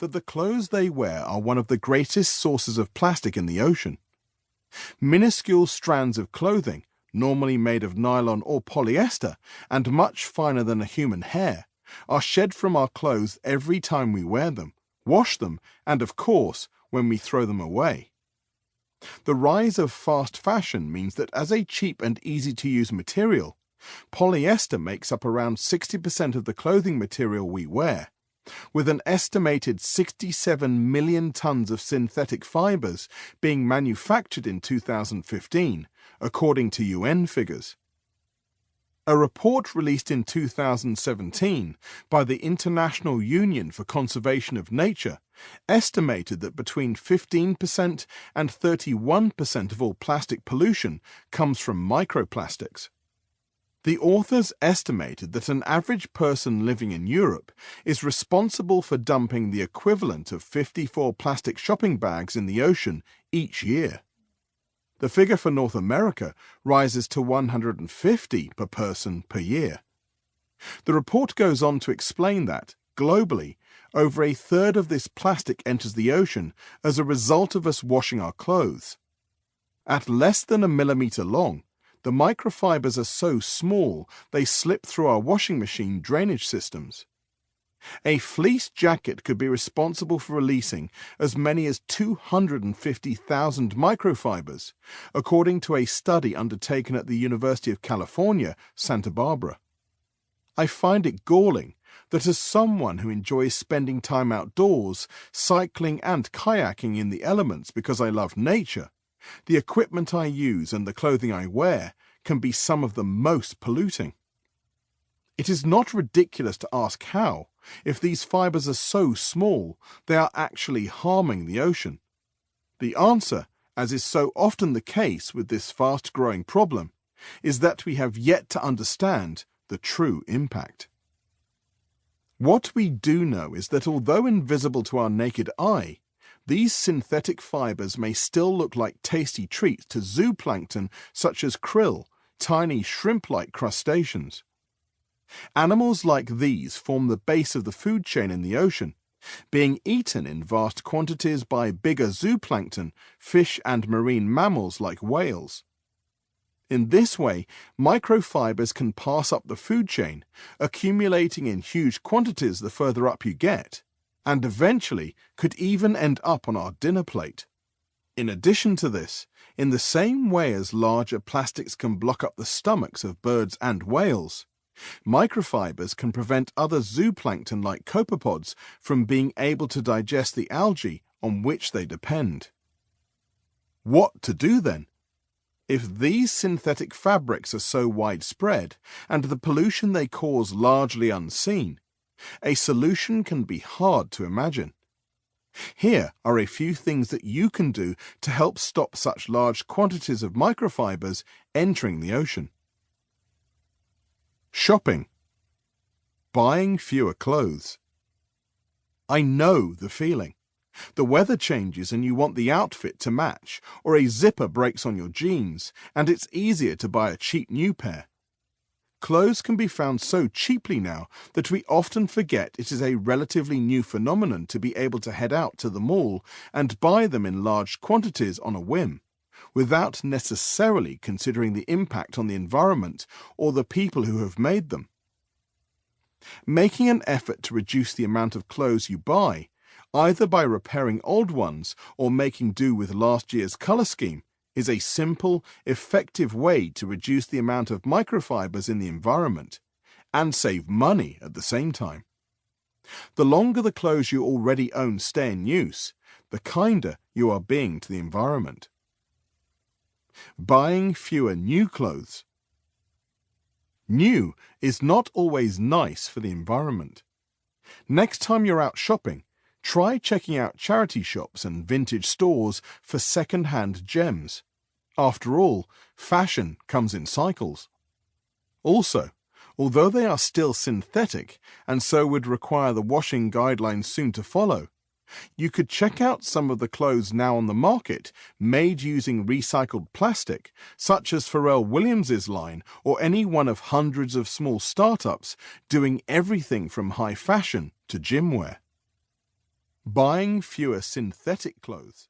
that the clothes they wear are one of the greatest sources of plastic in the ocean. Minuscule strands of clothing, normally made of nylon or polyester and much finer than a human hair, are shed from our clothes every time we wear them, wash them, and of course, when we throw them away. The rise of fast fashion means that as a cheap and easy-to-use material, polyester makes up around 60% of the clothing material we wear, with an estimated 67 million tons of synthetic fibers being manufactured in 2015, according to UN figures. A report released in 2017 by the International Union for Conservation of Nature estimated that between 15% and 31% of all plastic pollution comes from microplastics. The authors estimated that an average person living in Europe is responsible for dumping the equivalent of 54 plastic shopping bags in the ocean each year. The figure for North America rises to 150 per person per year. The report goes on to explain that, globally, over a third of this plastic enters the ocean as a result of us washing our clothes. At less than a millimeter long, the microfibers are so small they slip through our washing machine drainage systems. A fleece jacket could be responsible for releasing as many as 250,000 microfibers, according to a study undertaken at the University of California, Santa Barbara. I find it galling that as someone who enjoys spending time outdoors, cycling and kayaking in the elements because I love nature, the equipment I use and the clothing I wear can be some of the most polluting. It is not ridiculous to ask how, if these fibers are so small, they are actually harming the ocean. The answer, as is so often the case with this fast-growing problem, is that we have yet to understand the true impact. What we do know is that although invisible to our naked eye, these synthetic fibers may still look like tasty treats to zooplankton such as krill, tiny shrimp-like crustaceans. Animals like these form the base of the food chain in the ocean, being eaten in vast quantities by bigger zooplankton, fish and marine mammals like whales. In this way, microfibers can pass up the food chain, accumulating in huge quantities the further up you get, and eventually could even end up on our dinner plate. In addition to this, in the same way as larger plastics can block up the stomachs of birds and whales, microfibers can prevent other zooplankton like copepods from being able to digest the algae on which they depend. What to do then? If these synthetic fabrics are so widespread and the pollution they cause largely unseen, a solution can be hard to imagine. Here are a few things that you can do to help stop such large quantities of microfibers entering the ocean. Shopping. Buying fewer clothes. I know the feeling. The weather changes and you want the outfit to match, or a zipper breaks on your jeans, and it's easier to buy a cheap new pair. Clothes can be found so cheaply now that we often forget it is a relatively new phenomenon to be able to head out to the mall and buy them in large quantities on a whim, without necessarily considering the impact on the environment or the people who have made them. Making an effort to reduce the amount of clothes you buy, either by repairing old ones or making do with last year's colour scheme, is a simple, effective way to reduce the amount of microfibers in the environment and save money at the same time. The longer the clothes you already own stay in use, the kinder you are being to the environment. Buying fewer new clothes. New is not always nice for the environment. Next time you're out shopping, try checking out charity shops and vintage stores for second-hand gems. After all, fashion comes in cycles. Also, although they are still synthetic and so would require the washing guidelines soon to follow, you could check out some of the clothes now on the market made using recycled plastic, such as Pharrell Williams' line or any one of hundreds of small startups doing everything from high fashion to gym wear. Buying fewer synthetic clothes